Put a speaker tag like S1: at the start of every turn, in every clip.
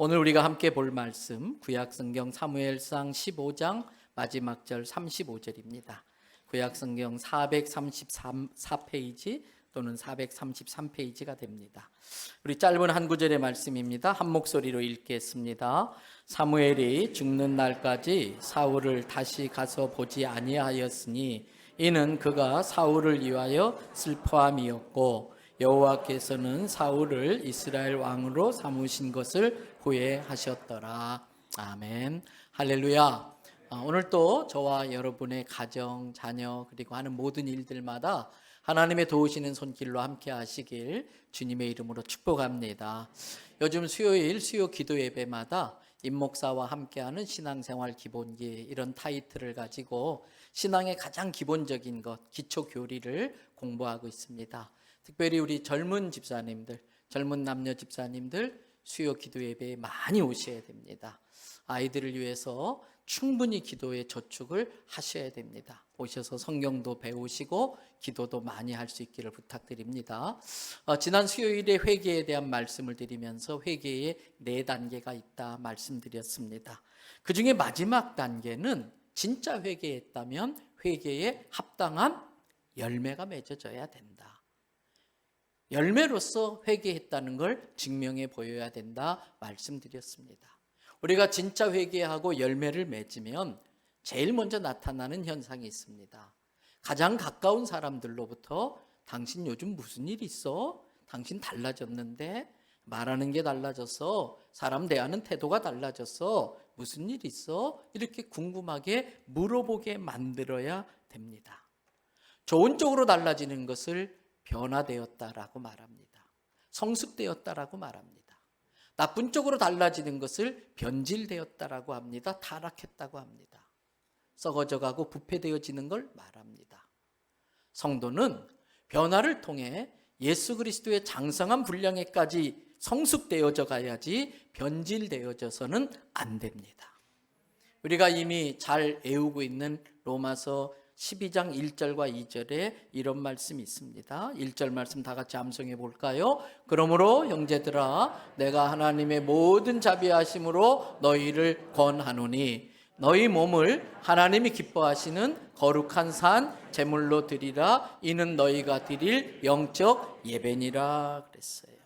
S1: 오늘 우리가 함께 볼 말씀 구약성경 사무엘상 15장 마지막 절 35절입니다. 구약성경 433페이지 또는 433페이지가 됩니다. 우리 짧은 한 구절의 말씀입니다. 한 목소리로 읽겠습니다. 사무엘이 죽는 날까지 사울을 다시 가서 보지 아니하였으니 이는 그가 사울을 위하여 슬퍼함이었고 여호와께서는 사울을 이스라엘 왕으로 삼으신 것을 후회하셨더라. 아멘. 할렐루야. 오늘 또 저와 여러분의 가정, 자녀 그리고 하는 모든 일들마다 하나님의 도우시는 손길로 함께 하시길 주님의 이름으로 축복합니다. 요즘 수요일 수요 기도 예배마다 임목사와 함께하는 신앙생활 기본기 이런 타이틀을 가지고 신앙의 가장 기본적인 것 기초 교리를 공부하고 있습니다. 특별히 우리 젊은 집사님들, 젊은 남녀 집사님들 수요 기도 예배에 많이 오셔야 됩니다. 아이들을 위해서 충분히 기도의 저축을 하셔야 됩니다. 오셔서 성경도 배우시고 기도도 많이 할 수 있기를 부탁드립니다. 지난 수요일에 회개에 대한 말씀을 드리면서 회개에 4단계가 있다 말씀드렸습니다. 그 중에 마지막 단계는 진짜 회개했다면 회개에 합당한 열매가 맺어져야 된다. 열매로서 회개했다는 걸 증명해 보여야 된다 말씀드렸습니다. 우리가 진짜 회개하고 열매를 맺으면 제일 먼저 나타나는 현상이 있습니다. 가장 가까운 사람들로부터 당신 요즘 무슨 일 있어? 당신 달라졌는데? 말하는 게 달라졌어? 사람 대하는 태도가 달라졌어? 무슨 일 있어? 이렇게 궁금하게 물어보게 만들어야 됩니다. 좋은 쪽으로 달라지는 것을 변화되었다라고 말합니다. 성숙되었다라고 말합니다. 나쁜 쪽으로 달라지는 것을 변질되었다라고 합니다. 타락했다고 합니다. 썩어져가고 부패되어지는 걸 말합니다. 성도는 변화를 통해 예수 그리스도의 장성한 분량에까지 성숙되어져 가야지 변질되어져서는 안 됩니다. 우리가 이미 잘 외우고 있는 로마서 12장 1절과 2절에 이런 말씀이 있습니다. 1절 말씀 다 같이 암송해 볼까요? 그러므로 형제들아 내가 하나님의 모든 자비하심으로 너희를 권하노니 너희 몸을 하나님이 기뻐하시는 거룩한 산 제물로 드리라. 이는 너희가 드릴 영적 예배니라 그랬어요.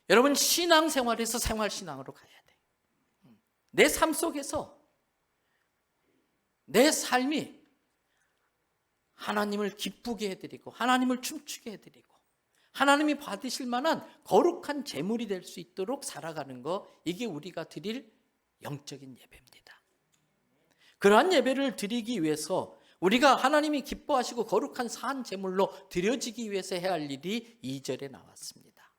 S1: 여러분 신앙생활에서 생활신앙으로 가야 돼요. 내 삶 속에서 내 삶이 하나님을 기쁘게 해드리고 하나님을 춤추게 해드리고 하나님이 받으실 만한 거룩한 제물이 될 수 있도록 살아가는 거, 이게 우리가 드릴 영적인 예배입니다. 그러한 예배를 드리기 위해서 우리가 하나님이 기뻐하시고 거룩한 산 제물로 드려지기 위해서 해야 할 일이 2절에 나왔습니다.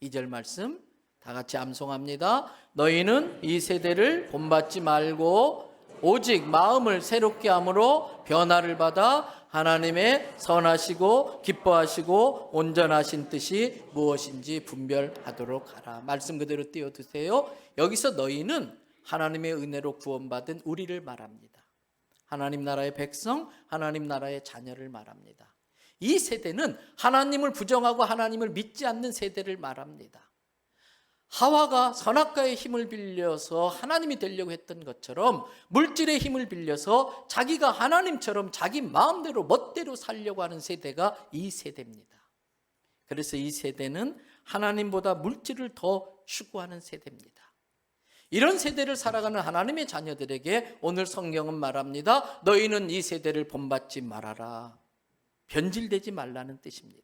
S1: 2절 말씀 다 같이 암송합니다. 너희는 이 세대를 본받지 말고 오직 마음을 새롭게 함으로 변화를 받아 하나님의 선하시고 기뻐하시고 온전하신 뜻이 무엇인지 분별하도록 하라. 말씀 그대로 띄워두세요. 여기서 너희는 하나님의 은혜로 구원받은 우리를 말합니다. 하나님 나라의 백성, 하나님 나라의 자녀를 말합니다. 이 세대는 하나님을 부정하고 하나님을 믿지 않는 세대를 말합니다. 하와가 선악과의 힘을 빌려서 하나님이 되려고 했던 것처럼 물질의 힘을 빌려서 자기가 하나님처럼 자기 마음대로 멋대로 살려고 하는 세대가 이 세대입니다. 그래서 이 세대는 하나님보다 물질을 더 추구하는 세대입니다. 이런 세대를 살아가는 하나님의 자녀들에게 오늘 성경은 말합니다. 너희는 이 세대를 본받지 말아라. 변질되지 말라는 뜻입니다.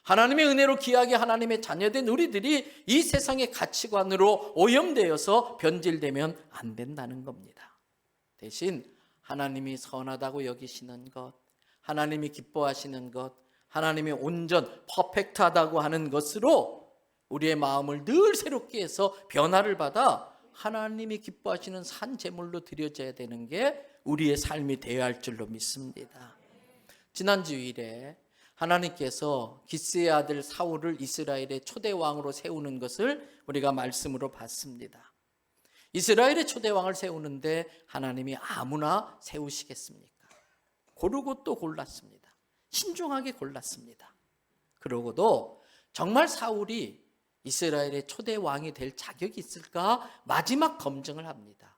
S1: 하나님의 은혜로 귀하게 하나님의 자녀된 우리들이 이 세상의 가치관으로 오염되어서 변질되면 안 된다는 겁니다. 대신 하나님이 선하다고 여기시는 것, 하나님이 기뻐하시는 것, 하나님의 온전, 퍼펙트하다고 하는 것으로 우리의 마음을 늘 새롭게 해서 변화를 받아 하나님이 기뻐하시는 산 제물로 드려져야 되는 게 우리의 삶이 되어야 할 줄로 믿습니다. 지난 주일에 하나님께서 기스의 아들 사울을 이스라엘의 초대 왕으로 세우는 것을 우리가 말씀으로 봤습니다. 이스라엘의 초대 왕을 세우는데 하나님이 아무나 세우시겠습니까? 고르고 또 골랐습니다. 신중하게 골랐습니다. 그러고도 정말 사울이 이스라엘의 초대 왕이 될 자격이 있을까? 마지막 검증을 합니다.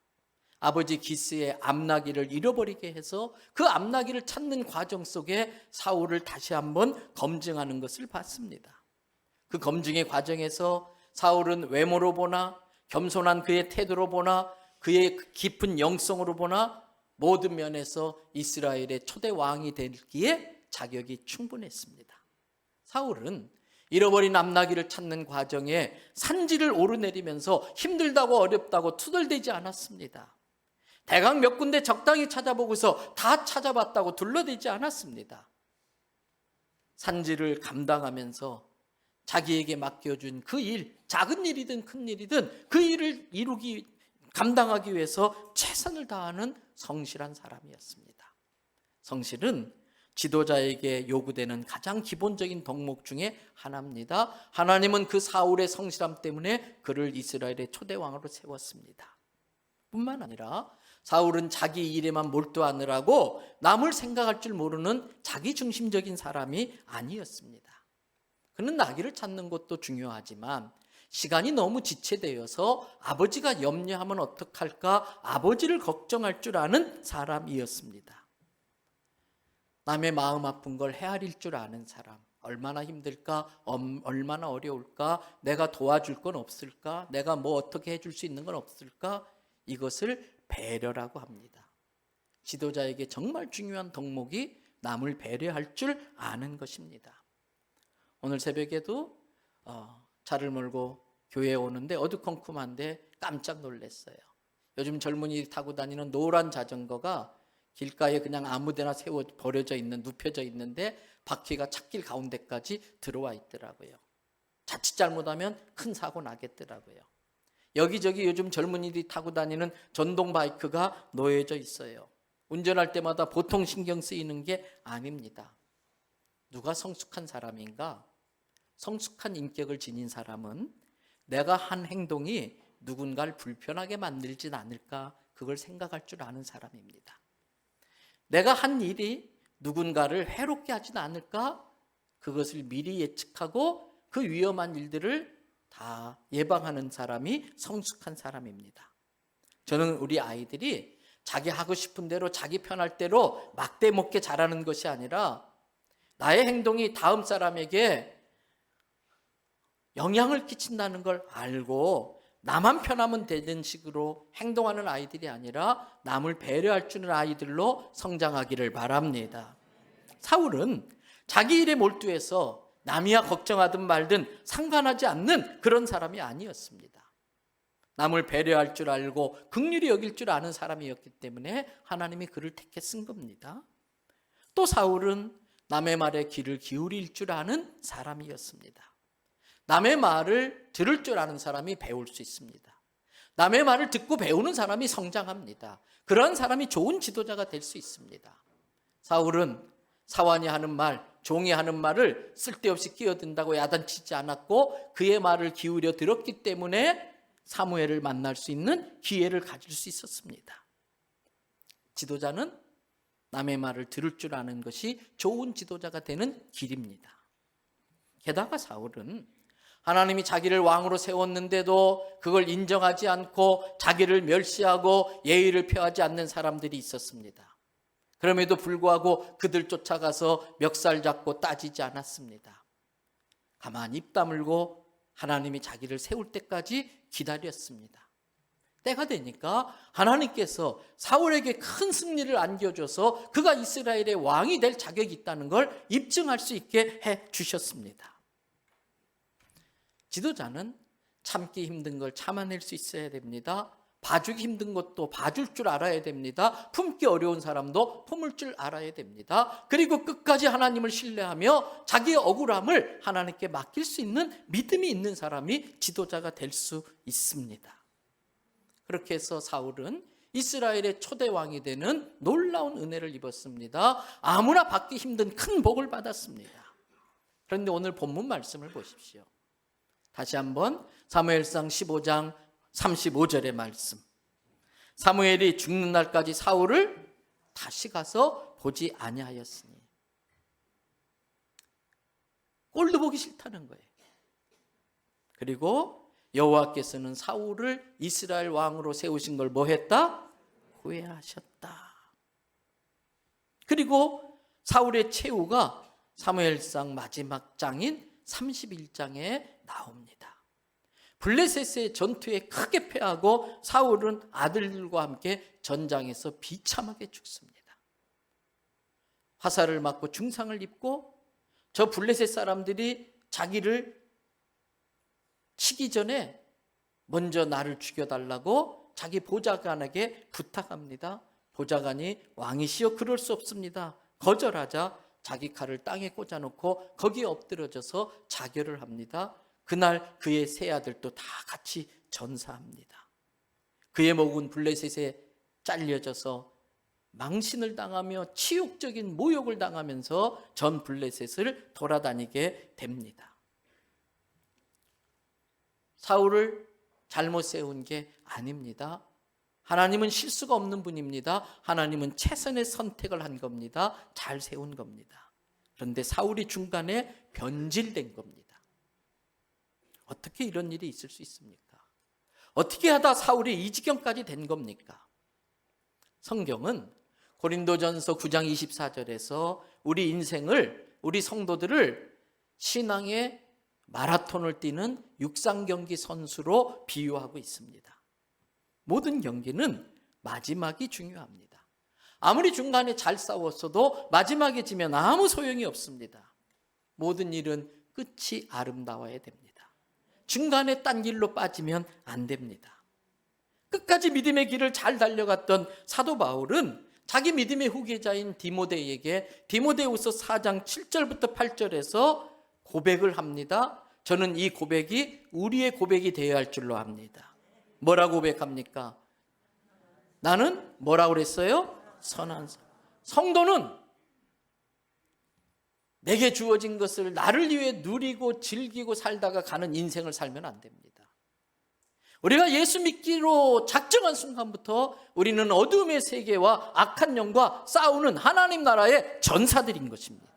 S1: 아버지 기스의 암나기를 잃어버리게 해서 그 암나기를 찾는 과정 속에 사울을 다시 한번 검증하는 것을 봤습니다. 그 검증의 과정에서 사울은 외모로 보나 겸손한 그의 태도로 보나 그의 깊은 영성으로 보나 모든 면에서 이스라엘의 초대 왕이 되기에 자격이 충분했습니다. 사울은 잃어버린 암나기를 찾는 과정에 산지를 오르내리면서 힘들다고 어렵다고 투덜대지 않았습니다. 대강 몇 군데 적당히 찾아보고서 다 찾아봤다고 둘러대지 않았습니다. 산지를 감당하면서 자기에게 맡겨준 그 일, 작은 일이든 큰 일이든 그 일을 감당하기 위해서 최선을 다하는 성실한 사람이었습니다. 성실은 지도자에게 요구되는 가장 기본적인 덕목 중에 하나입니다. 하나님은 그 사울의 성실함 때문에 그를 이스라엘의 초대왕으로 세웠습니다. 뿐만 아니라 사울은 자기 일에만 몰두하느라고 남을 생각할 줄 모르는 자기중심적인 사람이 아니었습니다. 그는 나귀를 찾는 것도 중요하지만 시간이 너무 지체되어서 아버지가 염려하면 어떡할까 아버지를 걱정할 줄 아는 사람이었습니다. 남의 마음 아픈 걸 헤아릴 줄 아는 사람, 얼마나 힘들까, 얼마나 어려울까, 내가 도와줄 건 없을까, 내가 뭐 어떻게 해줄 수 있는 건 없을까, 이것을 배려라고 합니다. 지도자에게 정말 중요한 덕목이 남을 배려할 줄 아는 것입니다. 오늘 새벽에도 차를 몰고 교회에 오는데 어두컴컴한데 깜짝 놀랐어요. 요즘 젊은이들이 타고 다니는 노란 자전거가 길가에 그냥 아무데나 버려져 있는, 눕혀져 있는데 바퀴가 찻길 가운데까지 들어와 있더라고요. 자칫 잘못하면 큰 사고 나겠더라고요. 여기저기 요즘 젊은이들이 타고 다니는 전동 바이크가 놓여져 있어요. 운전할 때마다 보통 신경 쓰이는 게 아닙니다. 누가 성숙한 사람인가? 성숙한 인격을 지닌 사람은 내가 한 행동이 누군가를 불편하게 만들진 않을까, 그걸 생각할 줄 아는 사람입니다. 내가 한 일이 누군가를 해롭게 하진 않을까, 그것을 미리 예측하고 그 위험한 일들을 다 예방하는 사람이 성숙한 사람입니다. 저는 우리 아이들이 자기 하고 싶은 대로 자기 편할 대로 막대 먹게 자라는 것이 아니라 나의 행동이 다음 사람에게 영향을 끼친다는 걸 알고 나만 편하면 되는 식으로 행동하는 아이들이 아니라 남을 배려할 줄 아는 아이들로 성장하기를 바랍니다. 사울은 자기 일에 몰두해서 남이야 걱정하든 말든 상관하지 않는 그런 사람이 아니었습니다. 남을 배려할 줄 알고 긍휼히 여길 줄 아는 사람이었기 때문에 하나님이 그를 택해 쓴 겁니다. 또 사울은 남의 말에 귀를 기울일 줄 아는 사람이었습니다. 남의 말을 들을 줄 아는 사람이 배울 수 있습니다. 남의 말을 듣고 배우는 사람이 성장합니다. 그런 사람이 좋은 지도자가 될 수 있습니다. 사울은 사환이 하는 말, 종이 하는 말을 쓸데없이 끼어든다고 야단치지 않았고 그의 말을 기울여 들었기 때문에 사무엘을 만날 수 있는 기회를 가질 수 있었습니다. 지도자는 남의 말을 들을 줄 아는 것이 좋은 지도자가 되는 길입니다. 게다가 사울은 하나님이 자기를 왕으로 세웠는데도 그걸 인정하지 않고 자기를 멸시하고 예의를 표하지 않는 사람들이 있었습니다. 그럼에도 불구하고 그들 쫓아가서 멱살 잡고 따지지 않았습니다. 가만히 입 다물고 하나님이 자기를 세울 때까지 기다렸습니다. 때가 되니까 하나님께서 사울에게 큰 승리를 안겨줘서 그가 이스라엘의 왕이 될 자격이 있다는 걸 입증할 수 있게 해주셨습니다. 지도자는 참기 힘든 걸 참아낼 수 있어야 됩니다. 봐주기 힘든 것도 봐줄 줄 알아야 됩니다. 품기 어려운 사람도 품을 줄 알아야 됩니다. 그리고 끝까지 하나님을 신뢰하며 자기의 억울함을 하나님께 맡길 수 있는 믿음이 있는 사람이 지도자가 될 수 있습니다. 그렇게 해서 사울은 이스라엘의 초대왕이 되는 놀라운 은혜를 입었습니다. 아무나 받기 힘든 큰 복을 받았습니다. 그런데 오늘 본문 말씀을 보십시오. 다시 한번 사무엘상 15장 35절의 말씀. 사무엘이 죽는 날까지 사울을 다시 가서 보지 아니하였으니. 꼴도 보기 싫다는 거예요. 그리고 여호와께서는 사울을 이스라엘 왕으로 세우신 걸 뭐 했다? 후회하셨다. 그리고 사울의 최후가 사무엘상 마지막 장인 31장에 나옵니다. 블레셋의 전투에 크게 패하고 사울은 아들들과 함께 전장에서 비참하게 죽습니다. 화살을 맞고 중상을 입고 저 블레셋 사람들이 자기를 치기 전에 먼저 나를 죽여달라고 자기 보좌관에게 부탁합니다. 보좌관이 왕이시여 그럴 수 없습니다. 거절하자 자기 칼을 땅에 꽂아놓고 거기에 엎드려져서 자결을 합니다. 그날 그의 세 아들도 다 같이 전사합니다. 그의 목은 블레셋에 잘려져서 망신을 당하며 치욕적인 모욕을 당하면서 전 블레셋을 돌아다니게 됩니다. 사울을 잘못 세운 게 아닙니다. 하나님은 실수가 없는 분입니다. 하나님은 최선의 선택을 한 겁니다. 잘 세운 겁니다. 그런데 사울이 중간에 변질된 겁니다. 어떻게 이런 일이 있을 수 있습니까? 어떻게 하다 사울이 이 지경까지 된 겁니까? 성경은 고린도전서 9장 24절에서 우리 인생을, 우리 성도들을 신앙의 마라톤을 뛰는 육상 경기 선수로 비유하고 있습니다. 모든 경기는 마지막이 중요합니다. 아무리 중간에 잘 싸웠어도 마지막에 지면 아무 소용이 없습니다. 모든 일은 끝이 아름다워야 됩니다. 중간에 딴 길로 빠지면 안 됩니다. 끝까지 믿음의 길을 잘 달려갔던 사도 바울은 자기 믿음의 후계자인 디모데에게 디모데후서 4장 7절부터 8절에서 고백을 합니다. 저는 이 고백이 우리의 고백이 되어야 할 줄로 압니다. 뭐라고 고백합니까? 나는 뭐라고 그랬어요? 선한 사. 성도는 내게 주어진 것을 나를 위해 누리고 즐기고 살다가 가는 인생을 살면 안 됩니다. 우리가 예수 믿기로 작정한 순간부터 우리는 어둠의 세계와 악한 영과 싸우는 하나님 나라의 전사들인 것입니다.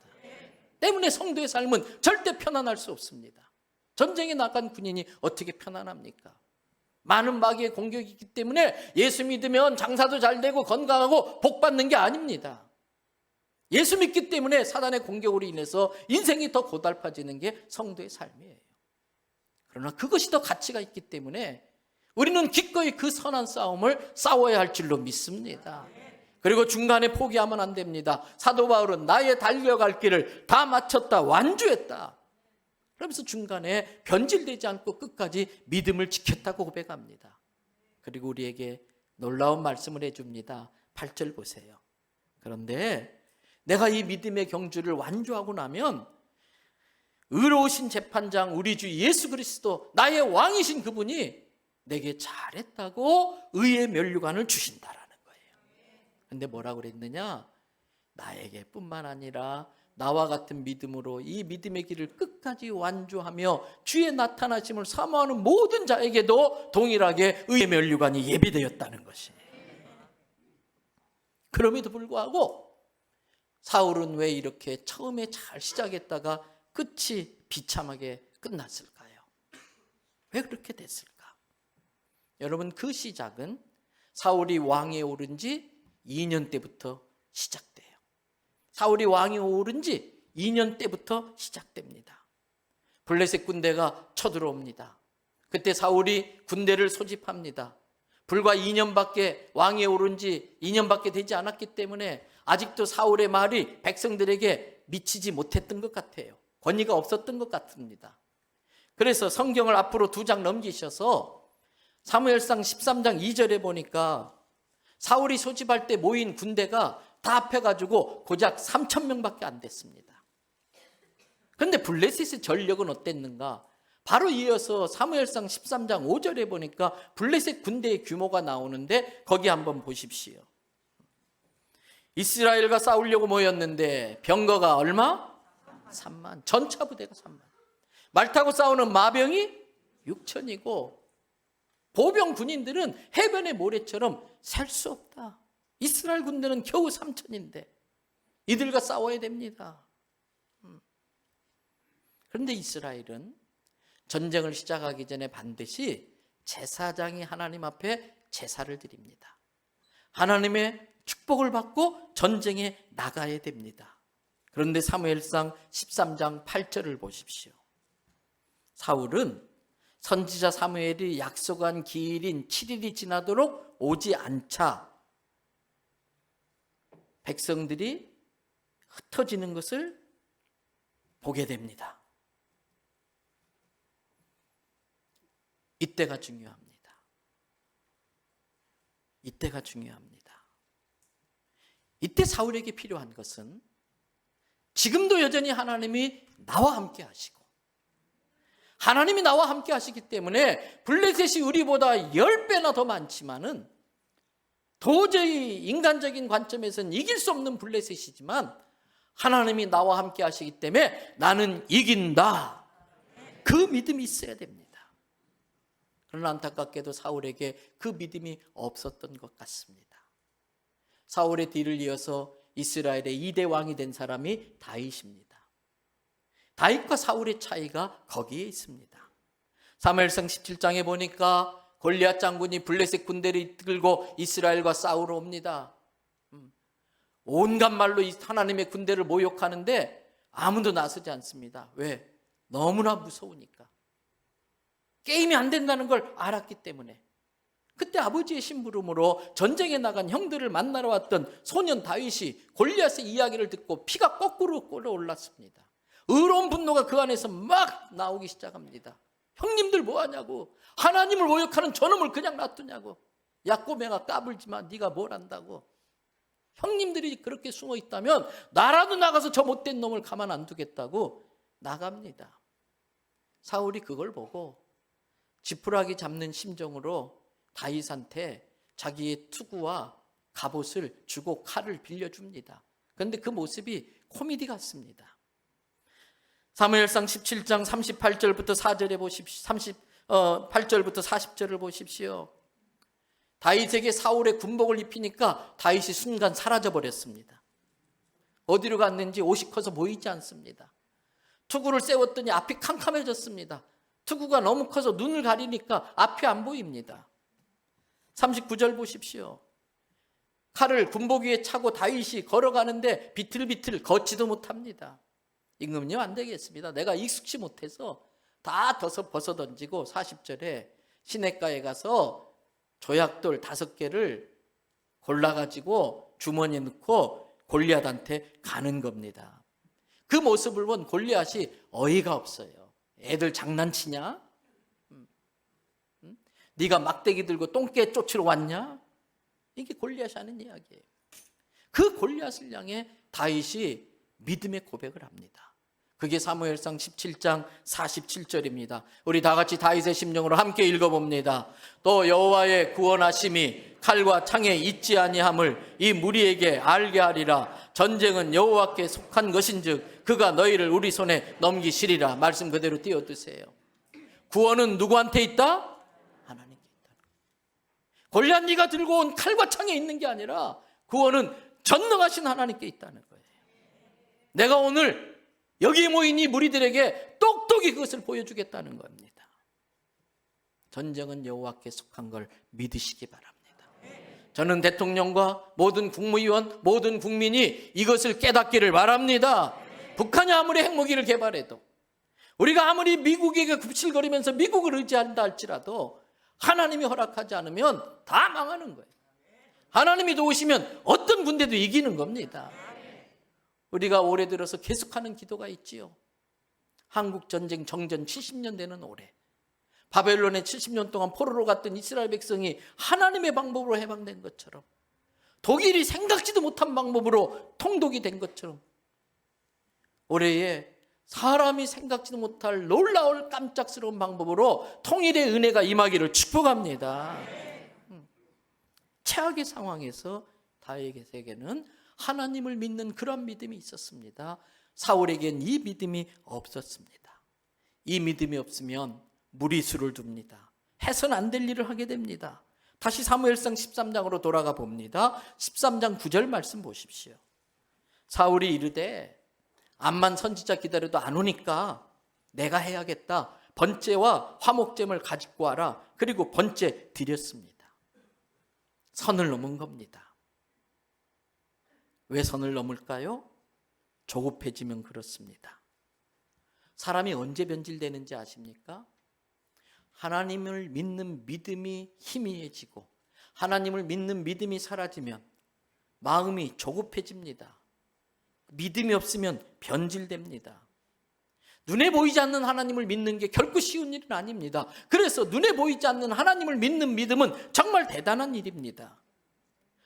S1: 때문에 성도의 삶은 절대 편안할 수 없습니다. 전쟁에 나간 군인이 어떻게 편안합니까? 많은 마귀의 공격이 있기 때문에 예수 믿으면 장사도 잘 되고 건강하고 복 받는 게 아닙니다. 예수 믿기 때문에 사단의 공격으로 인해서 인생이 더 고달파지는 게 성도의 삶이에요. 그러나 그것이 더 가치가 있기 때문에 우리는 기꺼이 그 선한 싸움을 싸워야 할 줄로 믿습니다. 그리고 중간에 포기하면 안 됩니다. 사도 바울은 나의 달려갈 길을 다 마쳤다, 완주했다. 그러면서 중간에 변질되지 않고 끝까지 믿음을 지켰다고 고백합니다. 그리고 우리에게 놀라운 말씀을 해줍니다. 8절 보세요. 그런데 내가 이 믿음의 경주를 완주하고 나면 의로우신 재판장 우리 주 예수 그리스도 나의 왕이신 그분이 내게 잘했다고 의의 면류관을 주신다라는 거예요. 근데 뭐라고 그랬느냐? 나에게 뿐만 아니라 나와 같은 믿음으로 이 믿음의 길을 끝까지 완주하며 주의 나타나심을 사모하는 모든 자에게도 동일하게 의의 면류관이 예비되었다는 것이에요. 그럼에도 불구하고 사울은 왜 이렇게 처음에 잘 시작했다가 끝이 비참하게 끝났을까요? 왜 그렇게 됐을까? 여러분, 그 시작은 사울이 왕에 오른 지 2년 때부터 시작돼요. 사울이 왕에 오른 지 2년 때부터 시작됩니다. 블레셋 군대가 쳐들어옵니다. 그때 사울이 군대를 소집합니다. 불과 2년밖에 왕에 오른 지 2년밖에 되지 않았기 때문에 아직도 사울의 말이 백성들에게 미치지 못했던 것 같아요. 권위가 없었던 것 같습니다. 그래서 성경을 앞으로 2장 넘기셔서 사무엘상 13장 2절에 보니까 사울이 소집할 때 모인 군대가 다 합해가지고 고작 3,000명밖에 안 됐습니다. 그런데 블레셋의 전력은 어땠는가? 바로 이어서 사무엘상 13장 5절에 보니까 블레셋 군대의 규모가 나오는데 거기 한번 보십시오. 이스라엘과 싸우려고 모였는데 병거가 얼마? 3만. 전차 부대가 3만. 말 타고 싸우는 마병이 6천이고 보병 군인들은 해변의 모래처럼 셀 수 없다. 이스라엘 군대는 겨우 3천인데 이들과 싸워야 됩니다. 그런데 이스라엘은 전쟁을 시작하기 전에 반드시 제사장이 하나님 앞에 제사를 드립니다. 하나님의 축복을 받고 전쟁에 나가야 됩니다. 그런데 사무엘상 13장 8절을 보십시오. 사울은 선지자 사무엘이 약속한 기일인 7일이 지나도록 오지 않자 백성들이 흩어지는 것을 보게 됩니다. 이때가 중요합니다. 이때가 중요합니다. 이때 사울에게 필요한 것은 지금도 여전히 하나님이 나와 함께 하시고 하나님이 나와 함께 하시기 때문에 블레셋이 우리보다 10배나 더 많지만은 도저히 인간적인 관점에서는 이길 수 없는 블레셋이지만 하나님이 나와 함께 하시기 때문에 나는 이긴다. 그 믿음이 있어야 됩니다. 그러나 안타깝게도 사울에게 그 믿음이 없었던 것 같습니다. 사울의 뒤를 이어서 이스라엘의 2대 왕이 된 사람이 다윗입니다. 다윗과 사울의 차이가 거기에 있습니다. 사무엘상 17장에 보니까 골리앗 장군이 블레셋 군대를 이끌고 이스라엘과 싸우러 옵니다. 온갖 말로 하나님의 군대를 모욕하는데 아무도 나서지 않습니다. 왜? 너무나 무서우니까. 게임이 안 된다는 걸 알았기 때문에. 그때 아버지의 심부름으로 전쟁에 나간 형들을 만나러 왔던 소년 다윗이 골리앗의 이야기를 듣고 피가 거꾸로 끓어올랐습니다. 의로운 분노가 그 안에서 막 나오기 시작합니다. 형님들 뭐하냐고, 하나님을 모욕하는 저놈을 그냥 놔두냐고, 야 꼬맹아 까불지마, 네가 뭘 안다고. 형님들이 그렇게 숨어 있다면 나라도 나가서 저 못된 놈을 가만 안 두겠다고 나갑니다. 사울이 그걸 보고 지푸라기 잡는 심정으로 다윗한테 자기의 투구와 갑옷을 주고 칼을 빌려줍니다. 그런데 그 모습이 코미디 같습니다. 사무엘상 17장 38절부터 4절에 보십시오. 38절부터 40절을 보십시오. 다윗에게 사울의 군복을 입히니까 다윗이 순간 사라져버렸습니다. 어디로 갔는지 옷이 커서 보이지 않습니다. 투구를 세웠더니 앞이 캄캄해졌습니다. 투구가 너무 커서 눈을 가리니까 앞이 안 보입니다. 39절 보십시오. 칼을 군복 위에 차고 다윗이 걸어가는데 비틀비틀 걷지도 못합니다. 임금님 안 되겠습니다. 내가 익숙치 못해서 다 벗어던지고 40절에 시냇가에 가서 조약돌 5개를 골라가지고 주머니에 넣고 골리앗한테 가는 겁니다. 그 모습을 본 골리앗이 어이가 없어요. 애들 장난치냐? 네가 막대기 들고 똥개 쫓으러 왔냐? 이게 골리앗이 하는 이야기예요. 그 골리앗을 향해 다윗이 믿음의 고백을 합니다. 그게 사무엘상 17장 47절입니다. 우리 다 같이 다윗의 심령으로 함께 읽어봅니다. 또 여호와의 구원하심이 칼과 창에 있지 아니함을 이 무리에게 알게 하리라. 전쟁은 여호와께 속한 것인즉 그가 너희를 우리 손에 넘기시리라. 말씀 그대로 띄워두세요. 구원은 누구한테 있다? 하나님께 있다. 골리앗 네가 들고 온 칼과 창에 있는 게 아니라 구원은 전능하신 하나님께 있다는 거예요. 내가 오늘 여기에 모인 이 무리들에게 똑똑히 그것을 보여주겠다는 겁니다. 전쟁은 여호와께 속한 걸 믿으시기 바랍니다. 저는 대통령과 모든 국무위원, 모든 국민이 이것을 깨닫기를 바랍니다. 북한이 아무리 핵무기를 개발해도, 우리가 아무리 미국에게 굽실거리면서 미국을 의지한다 할지라도 하나님이 허락하지 않으면 다 망하는 거예요. 하나님이 도우시면 어떤 군대도 이기는 겁니다. 우리가 올해 들어서 계속하는 기도가 있지요. 한국전쟁 정전 70년 되는 올해, 바벨론에 70년 동안 포로로 갔던 이스라엘 백성이 하나님의 방법으로 해방된 것처럼, 독일이 생각지도 못한 방법으로 통독이 된 것처럼 올해에 사람이 생각지도 못할 놀라울 깜짝스러운 방법으로 통일의 은혜가 임하기를 축복합니다. 최악의 상황에서 다윗에게는 하나님을 믿는 그런 믿음이 있었습니다. 사울에겐 이 믿음이 없었습니다. 이 믿음이 없으면 무리수를 둡니다. 해서는 안 될 일을 하게 됩니다. 다시 사무엘상 13장으로 돌아가 봅니다. 13장 9절 말씀 보십시오. 사울이 이르되 암만 선지자 기다려도 안 오니까 내가 해야겠다. 번제와 화목제물 가지고 와라. 그리고 번제 드렸습니다. 선을 넘은 겁니다. 왜 선을 넘을까요? 조급해지면 그렇습니다. 사람이 언제 변질되는지 아십니까? 하나님을 믿는 믿음이 희미해지고 하나님을 믿는 믿음이 사라지면 마음이 조급해집니다. 믿음이 없으면 변질됩니다. 눈에 보이지 않는 하나님을 믿는 게 결코 쉬운 일은 아닙니다. 그래서 눈에 보이지 않는 하나님을 믿는 믿음은 정말 대단한 일입니다.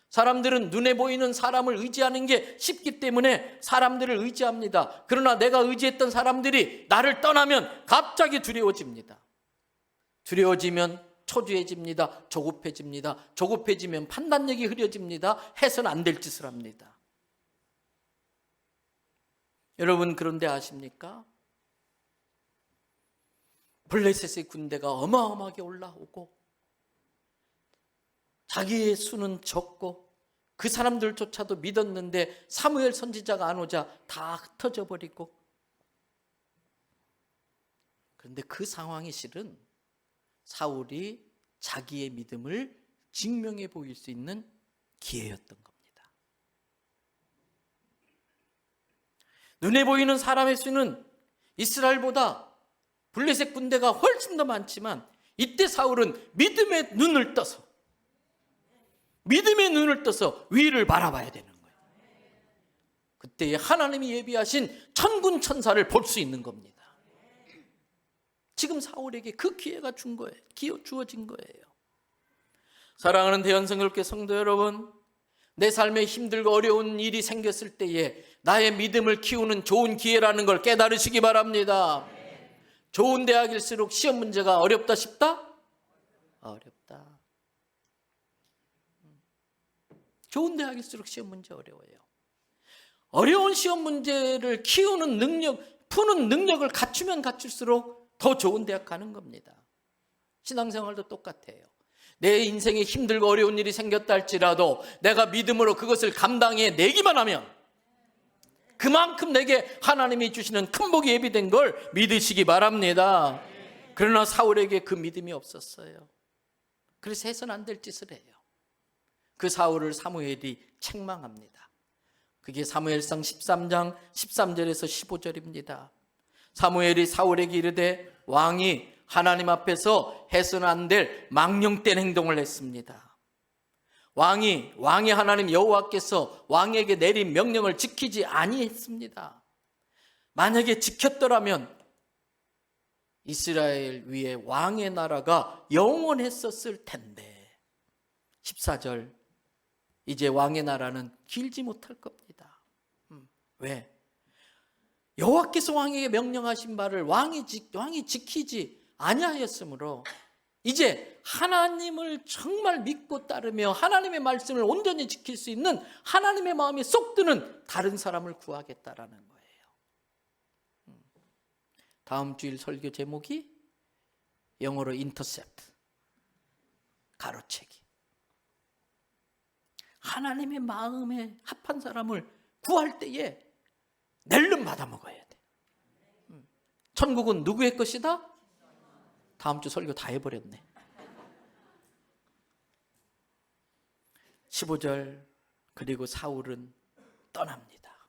S1: 사람들은 눈에 보이는 사람을 의지하는 게 쉽기 때문에 사람들을 의지합니다. 그러나 내가 의지했던 사람들이 나를 떠나면 갑자기 두려워집니다. 두려워지면 초조해집니다. 조급해집니다. 조급해지면 판단력이 흐려집니다. 해서는 안 될 짓을 합니다. 여러분, 그런데 아십니까? 블레셋의 군대가 어마어마하게 올라오고 자기의 수는 적고 그 사람들조차도 믿었는데 사무엘 선지자가 안 오자 다 흩어져 버리고, 그런데 그 상황이 실은 사울이 자기의 믿음을 증명해 보일 수 있는 기회였던 겁니다. 눈에 보이는 사람의 수는 이스라엘보다 블레셋 군대가 훨씬 더 많지만 이때 사울은 믿음의 눈을 떠서 위를 바라봐야 되는 거예요. 그때 하나님이 예비하신 천군 천사를 볼 수 있는 겁니다. 지금 사울에게 그 기회가 주어진 거예요. 사랑하는 대연성교회 성도 여러분, 내 삶에 힘들고 어려운 일이 생겼을 때에 나의 믿음을 키우는 좋은 기회라는 걸 깨달으시기 바랍니다. 좋은 대학일수록 시험 문제가 어렵다 싶다? 어렵다. 좋은 대학일수록 시험 문제 어려워요. 어려운 시험 문제를 키우는 능력, 푸는 능력을 갖추면 갖출수록 더 좋은 대학 가는 겁니다. 신앙생활도 똑같아요. 내 인생에 힘들고 어려운 일이 생겼다 할지라도 내가 믿음으로 그것을 감당해 내기만 하면 그만큼 내게 하나님이 주시는 큰 복이 예비된 걸 믿으시기 바랍니다. 그러나 사울에게 그 믿음이 없었어요. 그래서 해서는 안 될 짓을 해요. 그 사울을 사무엘이 책망합니다. 그게 사무엘상 13장 13절에서 15절입니다. 사무엘이 사울에게 이르되 왕이 하나님 앞에서 해서는 안 될 망령된 행동을 했습니다. 왕이 하나님 여호와께서 왕에게 내린 명령을 지키지 아니했습니다. 만약에 지켰더라면 이스라엘 위에 왕의 나라가 영원했었을 텐데 14절 이제 왕의 나라는 길지 못할 겁니다. 왜? 여호와께서 왕에게 명령하신 바를 왕이 지키지 아니하였으므로 이제 하나님을 정말 믿고 따르며 하나님의 말씀을 온전히 지킬 수 있는 하나님의 마음에 쏙 드는 다른 사람을 구하겠다라는 거예요. 다음 주일 설교 제목이 영어로 intercept, 가로채기. 하나님의 마음에 합한 사람을 구할 때에 낼름 받아 먹어야 돼. 천국은 누구의 것이다? 다음 주 설교 다 해버렸네. 15절 그리고 사울은 떠납니다.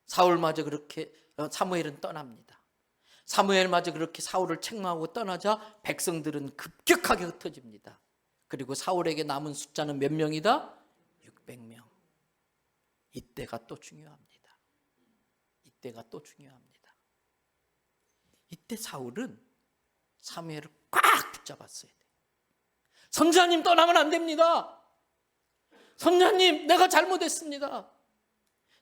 S1: 사무엘은 떠납니다. 사무엘마저 그렇게 사울을 책망하고 떠나자 백성들은 급격하게 흩어집니다. 그리고 사울에게 남은 숫자는 몇 명이다? 600명. 이때가 또 중요합니다. 이때 사울은 사무엘을 꽉 붙잡았어야 돼. 선지자님 떠나면 안 됩니다. 선지자님 내가 잘못했습니다.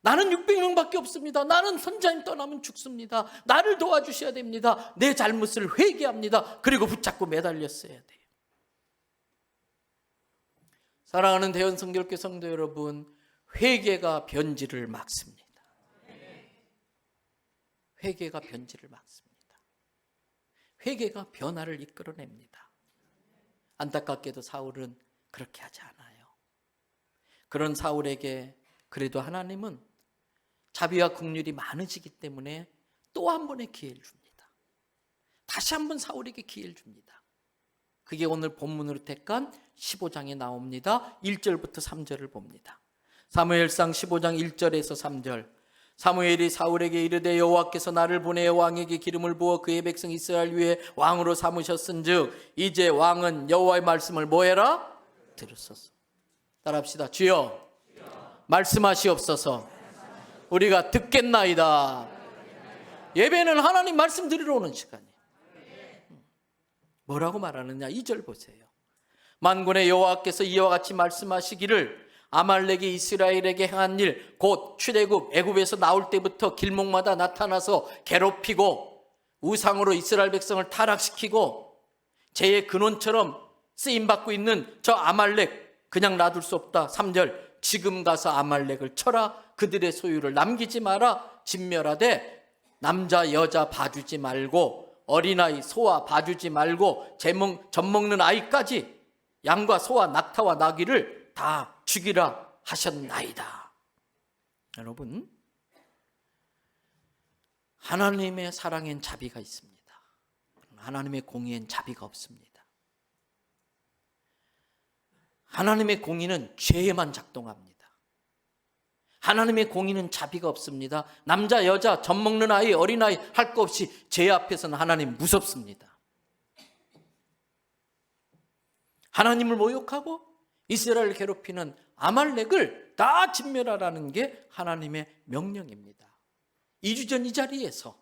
S1: 나는 600명밖에 없습니다. 나는 선지자님 떠나면 죽습니다. 나를 도와주셔야 됩니다. 내 잘못을 회개합니다. 그리고 붙잡고 매달렸어야 돼요. 사랑하는 대연성결교 성도 여러분, 회개가 변질을 막습니다. 회개가 변질을 막습니다. 회개가 변화를 이끌어냅니다. 안타깝게도 사울은 그렇게 하지 않아요. 그런 사울에게 그래도 하나님은 자비와 긍휼이 많으시기 때문에 또 한 번의 기회를 줍니다. 다시 한번 사울에게 기회를 줍니다. 그게 오늘 본문으로 택한 15장에 나옵니다. 1절부터 3절을 봅니다. 사무엘상 15장 1절에서 3절. 사무엘이 사울에게 이르되 여호와께서 나를 보내어 왕에게 기름을 부어 그의 백성 이스라엘 위에 왕으로 삼으셨은즉 이제 왕은 여호와의 말씀을 뭐해라? 들으소서. 따라합시다. 주여 말씀하시옵소서. 우리가 듣겠나이다. 예배는 하나님 말씀 들으러 오는 시간이에요. 뭐라고 말하느냐? 2절 보세요. 만군의 여호와께서 이와 같이 말씀하시기를 아말렉이 이스라엘에게 행한 일 곧 출애굽 애굽에서 나올 때부터 길목마다 나타나서 괴롭히고 우상으로 이스라엘 백성을 타락시키고 죄의 근원처럼 쓰임받고 있는 저 아말렉 그냥 놔둘 수 없다. 3절 지금 가서 아말렉을 쳐라. 그들의 소유를 남기지 마라. 진멸하되 남자 여자 봐주지 말고 어린아이 소와 봐주지 말고 젖먹는 아이까지 양과 소와 낙타와 나귀를 다 죽이라 하셨나이다. 여러분, 하나님의 사랑엔 자비가 있습니다. 하나님의 공의엔 자비가 없습니다. 하나님의 공의는 죄에만 작동합니다. 하나님의 공의는 자비가 없습니다. 남자, 여자, 젖먹는 아이, 어린아이 할 것 없이 죄 앞에서는 하나님 무섭습니다. 하나님을 모욕하고 이스라엘을 괴롭히는 아말렉을 다 진멸하라는 게 하나님의 명령입니다. 2주 전 이 자리에서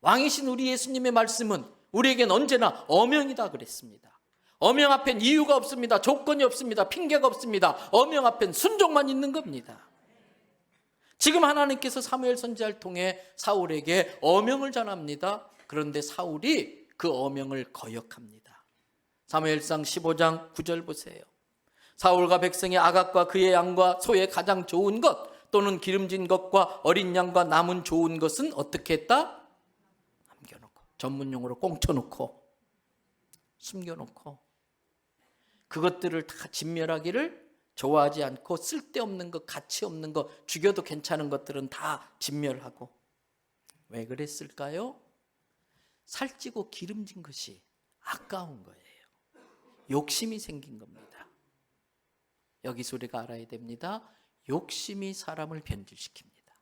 S1: 왕이신 우리 예수님의 말씀은 우리에겐 언제나 어명이다 그랬습니다. 어명 앞엔 이유가 없습니다. 조건이 없습니다. 핑계가 없습니다. 어명 앞엔 순종만 있는 겁니다. 지금 하나님께서 사무엘 선지자를 통해 사울에게 어명을 전합니다. 그런데 사울이 그 어명을 거역합니다. 사무엘상 15장 9절 보세요. 사울과 백성의 아각과 그의 양과 소의 가장 좋은 것 또는 기름진 것과 어린 양과 남은 좋은 것은 어떻게 했다? 남겨놓고, 전문용어로 꽁쳐놓고 숨겨놓고 그것들을 다 진멸하기를 좋아하지 않고 쓸데없는 것, 가치 없는 것, 죽여도 괜찮은 것들은 다 진멸하고. 왜 그랬을까요? 살찌고 기름진 것이 아까운 거예요. 욕심이 생긴 겁니다. 여기서 우리가 알아야 됩니다. 욕심이 사람을 변질시킵니다.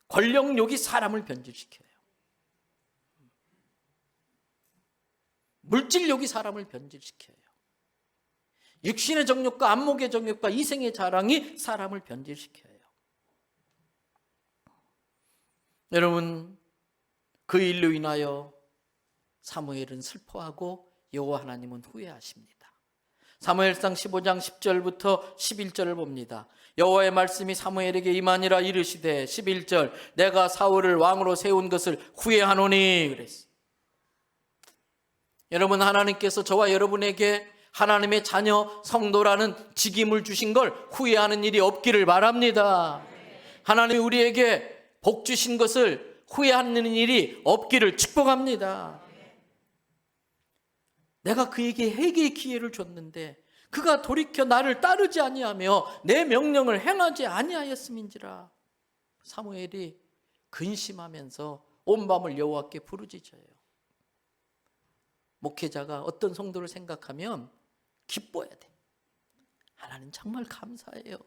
S1: 권력욕이 사람을 변질시켜요. 물질욕이 사람을 변질시켜요. 육신의 정욕과 안목의 정욕과 이생의 자랑이 사람을 변질시켜요. 여러분, 그 일로 인하여 사무엘은 슬퍼하고 여호와 하나님은 후회하십니다. 사무엘상 15장 10절부터 11절을 봅니다. 여호와의 말씀이 사무엘에게 임하니라 이르시되 11절 내가 사울을 왕으로 세운 것을 후회하노니 그랬어요. 여러분, 하나님께서 저와 여러분에게 하나님의 자녀 성도라는 직임을 주신 걸 후회하는 일이 없기를 바랍니다. 하나님이 우리에게 복 주신 것을 후회하는 일이 없기를 축복합니다. 내가 그에게 회개의 기회를 줬는데 그가 돌이켜 나를 따르지 아니하며 내 명령을 행하지 아니하였음인지라. 사무엘이 근심하면서 온 밤을 여호와께 부르짖어요. 목회자가 어떤 성도를 생각하면 기뻐야 돼. 하나님 정말 감사해요.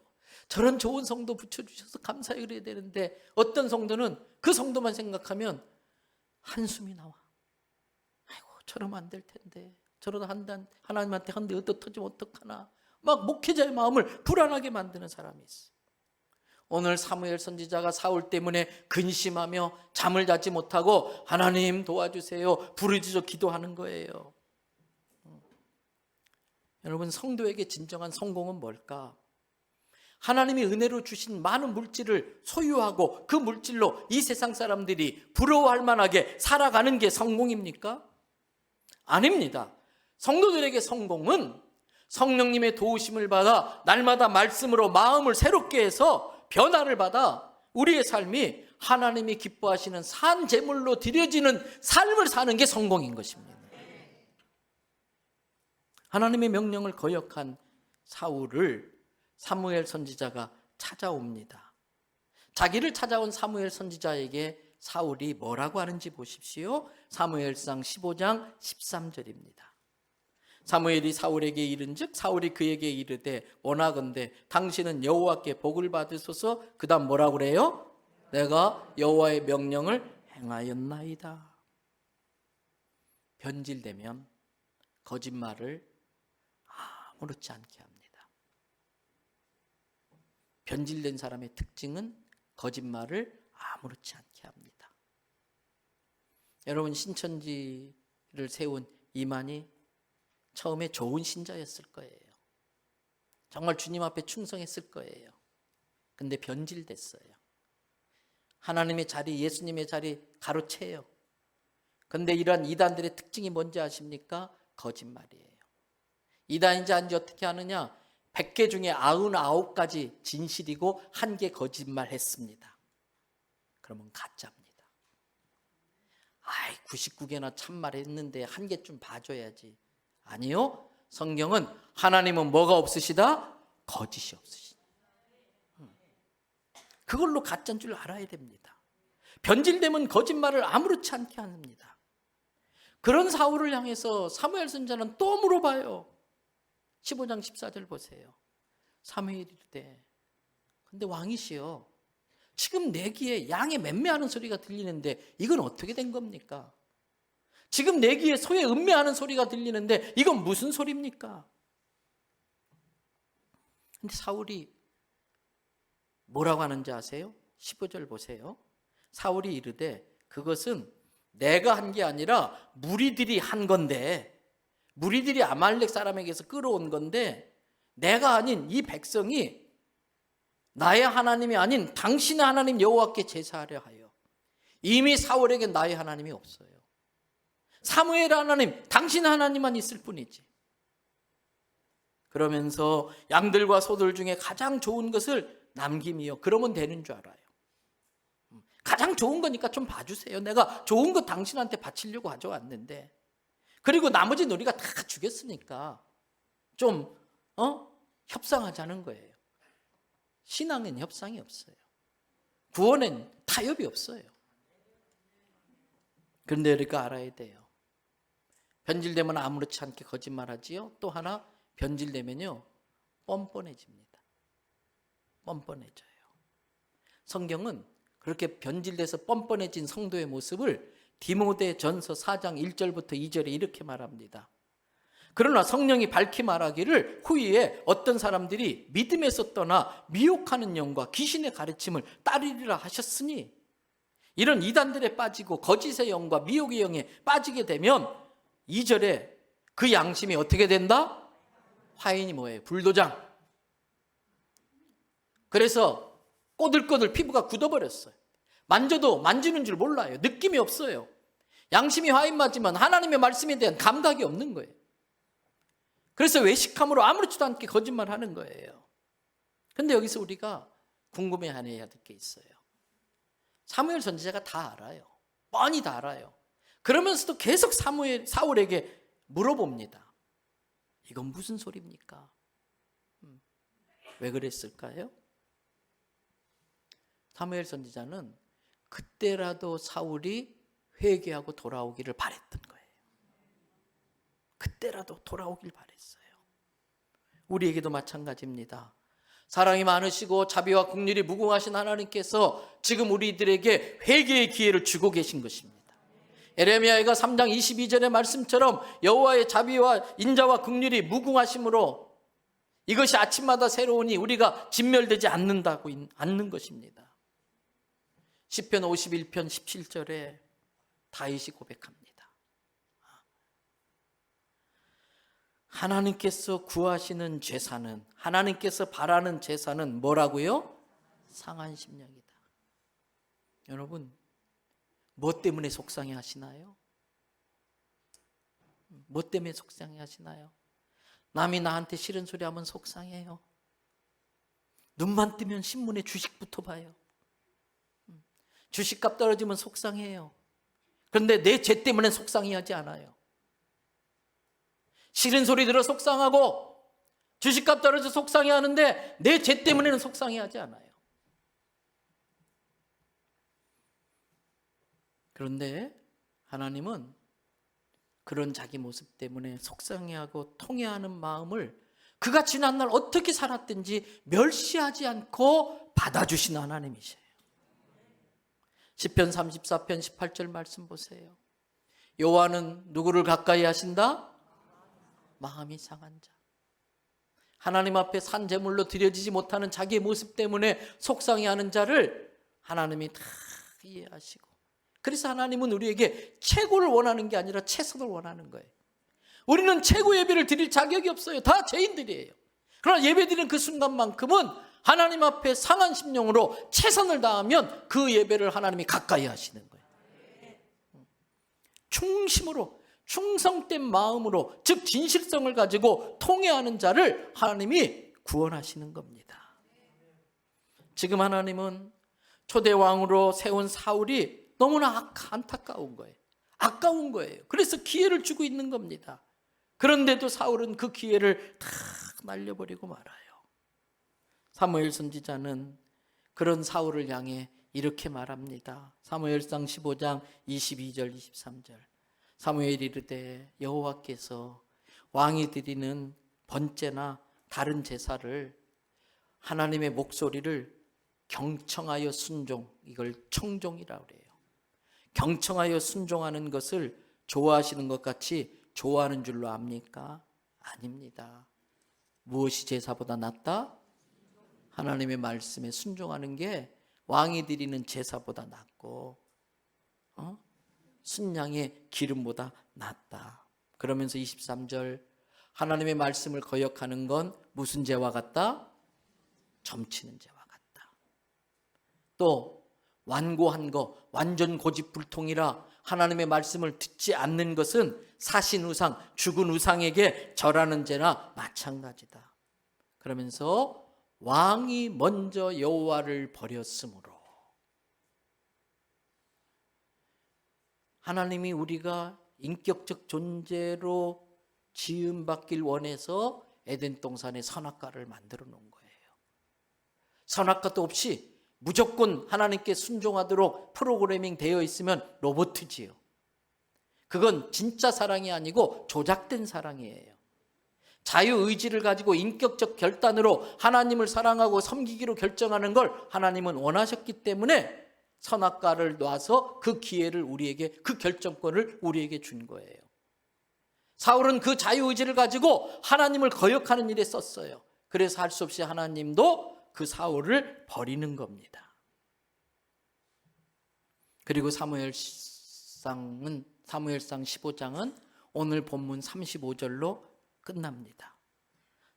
S1: 저런 좋은 성도 붙여주셔서 감사해요 그래야 되는데 어떤 성도는 그 성도만 생각하면 한숨이 나와. 아이고 저러면 안 될 텐데, 저러다 하나님한테 한데 어떡하면 어떡하나, 막 목회자의 마음을 불안하게 만드는 사람이 있어. 오늘 사무엘 선지자가 사울 때문에 근심하며 잠을 자지 못하고 하나님 도와주세요 부르짖어 기도하는 거예요. 여러분, 성도에게 진정한 성공은 뭘까? 하나님이 은혜로 주신 많은 물질을 소유하고 그 물질로 이 세상 사람들이 부러워할 만하게 살아가는 게 성공입니까? 아닙니다. 성도들에게 성공은 성령님의 도우심을 받아 날마다 말씀으로 마음을 새롭게 해서 변화를 받아 우리의 삶이 하나님이 기뻐하시는 산 제물로 드려지는 삶을 사는 게 성공인 것입니다. 하나님의 명령을 거역한 사울을 사무엘 선지자가 찾아옵니다. 자기를 찾아온 사무엘 선지자에게 사울이 뭐라고 하는지 보십시오. 사무엘상 15장 13절입니다. 사무엘이 사울에게 이른즉 사울이 그에게 이르되 원하건대 당신은 여호와께 복을 받으소서. 그 다음 뭐라고 그래요? 내가 여호와의 명령을 행하였나이다. 변질되면 거짓말을 아무렇지 않게 합니다. 변질된 사람의 특징은 거짓말을 아무렇지 않게 합니다. 여러분, 신천지를 세운 이만희 처음에 좋은 신자였을 거예요. 정말 주님 앞에 충성했을 거예요. 근데 변질됐어요. 하나님의 자리, 예수님의 자리 가로채요. 근데 이러한 이단들의 특징이 뭔지 아십니까? 거짓말이에요. 이단인지 아닌지 어떻게 아느냐? 100개 중에 99가지 진실이고 1개 거짓말 했습니다. 그러면 가짜입니다. 99개나 참말 했는데 1개 좀 봐줘야지. 아니요. 성경은 하나님은 뭐가 없으시다? 거짓이 없으시다. 그걸로 가짜인 줄 알아야 됩니다. 변질되면 거짓말을 아무렇지 않게 합니다. 그런 사울을 향해서 사무엘 선지자는 또 물어봐요. 15장 14절 보세요. 사무엘이 이르되, 근데 왕이시여, 지금 내 귀에 양의 맴매하는 소리가 들리는데 이건 어떻게 된 겁니까? 지금 내 귀에 소의 음매하는 소리가 들리는데 이건 무슨 소리입니까? 근데 사울이 뭐라고 하는지 아세요? 15절 보세요. 사울이 이르되 그것은 내가 한 게 아니라 무리들이 한 건데, 무리들이 아말렉 사람에게서 끌어온 건데 내가 아닌 이 백성이 나의 하나님이 아닌 당신의 하나님 여호와께 제사하려 하여. 이미 사울에게 나의 하나님이 없어요. 사무엘 하나님, 당신 하나님만 있을 뿐이지. 그러면서 양들과 소들 중에 가장 좋은 것을 남김이요, 그러면 되는 줄 알아요. 가장 좋은 거니까 좀 봐주세요. 내가 좋은 거 당신한테 바치려고 가져왔는데, 그리고 나머지 우리가 다 죽였으니까 좀 협상하자는 거예요. 신앙엔 협상이 없어요. 구원엔 타협이 없어요. 그런데 우리가 알아야 돼요. 변질되면 아무렇지 않게 거짓말하지요. 또 하나, 변질되면요 뻔뻔해집니다. 뻔뻔해져요. 성경은 그렇게 변질돼서 뻔뻔해진 성도의 모습을 디모데전서 4장 1절부터 2절에 이렇게 말합니다. 그러나 성령이 밝히 말하기를 후에 어떤 사람들이 믿음에서 떠나 미혹하는 영과 귀신의 가르침을 따르리라 하셨으니, 이런 이단들에 빠지고 거짓의 영과 미혹의 영에 빠지게 되면 2절에 그 양심이 어떻게 된다? 화인이 뭐예요? 불도장. 그래서 꼬들꼬들 피부가 굳어버렸어요. 만져도 만지는 줄 몰라요. 느낌이 없어요. 양심이 화인 맞으면 하나님의 말씀에 대한 감각이 없는 거예요. 그래서 외식함으로 아무렇지도 않게 거짓말하는 거예요. 그런데 여기서 우리가 궁금해해야 될 게 있어요. 사무엘 선지자가 다 알아요. 뻔히 다 알아요. 그러면서도 계속 사울에게 물어봅니다. 이건 무슨 소리입니까? 왜 그랬을까요? 사무엘 선지자는 그때라도 사울이 회개하고 돌아오기를 바랬던 거예요. 그때라도 돌아오길 바랬어요. 우리에게도 마찬가지입니다. 사랑이 많으시고 자비와 긍휼이 무궁하신 하나님께서 지금 우리들에게 회개의 기회를 주고 계신 것입니다. 에레미야가 3장 22절의 말씀처럼 여호와의 자비와 인자와 긍휼이 무궁하심으로 이것이 아침마다 새로우니 우리가 진멸되지 않는 것입니다. 시편 51편 17절에 다윗이 고백합니다. 하나님께서 구하시는 제사는, 하나님께서 바라는 제사는 뭐라고요? 상한 심령이다. 여러분, 뭐 때문에 속상해 하시나요? 뭐 때문에 속상해 하시나요? 남이 나한테 싫은 소리 하면 속상해요. 눈만 뜨면 신문에 주식부터 봐요. 주식값 떨어지면 속상해요. 그런데 내 죄 때문에 속상해하지 않아요. 싫은 소리 들어 속상하고 주식값 떨어져 속상해하는데 내 죄 때문에는 속상해하지 않아요. 그런데 하나님은 그런 자기 모습 때문에 속상해하고 통회하는 마음을 그가 지난날 어떻게 살았든지 멸시하지 않고 받아주신 하나님이세요. 시편 34편 18절 말씀 보세요. 여호와는 누구를 가까이 하신다? 마음이 상한 자. 하나님 앞에 산 제물로 드려지지 못하는 자기의 모습 때문에 속상해하는 자를 하나님이 다 이해하시고, 그래서 하나님은 우리에게 최고를 원하는 게 아니라 최선을 원하는 거예요. 우리는 최고 예배를 드릴 자격이 없어요. 다 죄인들이에요. 그러나 예배 드리는 그 순간만큼은 하나님 앞에 상한 심령으로 최선을 다하면 그 예배를 하나님이 가까이 하시는 거예요. 충심으로, 충성된 마음으로, 즉 진실성을 가지고 통회하는 자를 하나님이 구원하시는 겁니다. 지금 하나님은 초대 왕으로 세운 사울이 너무나 안타까운 거예요. 아까운 거예요. 그래서 기회를 주고 있는 겁니다. 그런데도 사울은 그 기회를 다 날려버리고 말아요. 사무엘 선지자는 그런 사울을 향해 이렇게 말합니다. 사무엘상 15장 22절 23절. 사무엘이 이르되 여호와께서 왕이 드리는 번제나 다른 제사를, 하나님의 목소리를 경청하여 순종, 이걸 청종이라고 그래요. 경청하여 순종하는 것을 좋아하시는 것 같이 좋아하는 줄로 압니까? 아닙니다. 무엇이 제사보다 낫다? 하나님의 말씀에 순종하는 게 왕이 드리는 제사보다 낫고 순양의 기름보다 낫다. 그러면서 23절, 하나님의 말씀을 거역하는 건 무슨 죄와 같다? 점치는 죄와 같다. 또 완고한 거, 완전 고집불통이라 하나님의 말씀을 듣지 않는 것은 사신우상, 죽은 우상에게 절하는 죄나 마찬가지다. 그러면서 왕이 먼저 여호와를 버렸으므로, 하나님이 우리가 인격적 존재로 지음받길 원해서 에덴 동산에 선악과를 만들어 놓은 거예요. 선악과도 없이 무조건 하나님께 순종하도록 프로그래밍 되어 있으면 로봇이지요. 그건 진짜 사랑이 아니고 조작된 사랑이에요. 자유의지를 가지고 인격적 결단으로 하나님을 사랑하고 섬기기로 결정하는 걸 하나님은 원하셨기 때문에 선악과를 놔서 그 기회를 우리에게, 그 결정권을 우리에게 준 거예요. 사울은 그 자유의지를 가지고 하나님을 거역하는 일에 썼어요. 그래서 할 수 없이 하나님도 그 사울을 버리는 겁니다. 그리고 사무엘상 15장은 오늘 본문 35절로 끝납니다.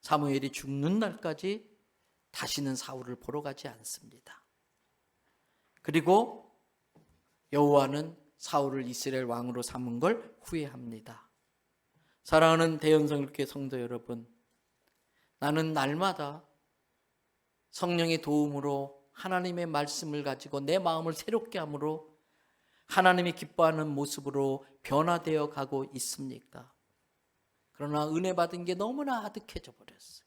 S1: 사무엘이 죽는 날까지 다시는 사울을 보러 가지 않습니다. 그리고 여호와는 사울을 이스라엘 왕으로 삼은 걸 후회합니다. 사랑하는 대연성교회 성도 여러분, 나는 날마다 성령의 도움으로 하나님의 말씀을 가지고 내 마음을 새롭게 함으로 하나님이 기뻐하는 모습으로 변화되어 가고 있습니까? 그러나 은혜 받은 게 너무나 아득해져 버렸어요.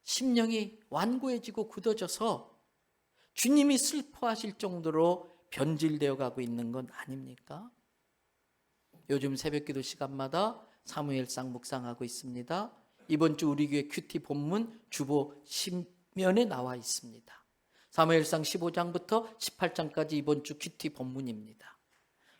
S1: 심령이 완고해지고 굳어져서 주님이 슬퍼하실 정도로 변질되어 가고 있는 건 아닙니까? 요즘 새벽기도 시간마다 사무엘상 묵상하고 있습니다. 이번 주 우리 교회 큐티 본문 주보 10면에 나와 있습니다. 사무엘상 15장부터 18장까지 이번 주 큐티 본문입니다.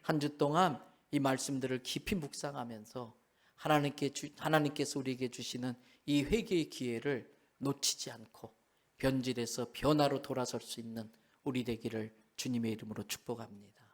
S1: 한 주 동안 이 말씀들을 깊이 묵상하면서 하나님께서 우리에게 주시는 이 회개의 기회를 놓치지 않고 변질해서 변화로 돌아설 수 있는 우리 되기를 주님의 이름으로 축복합니다.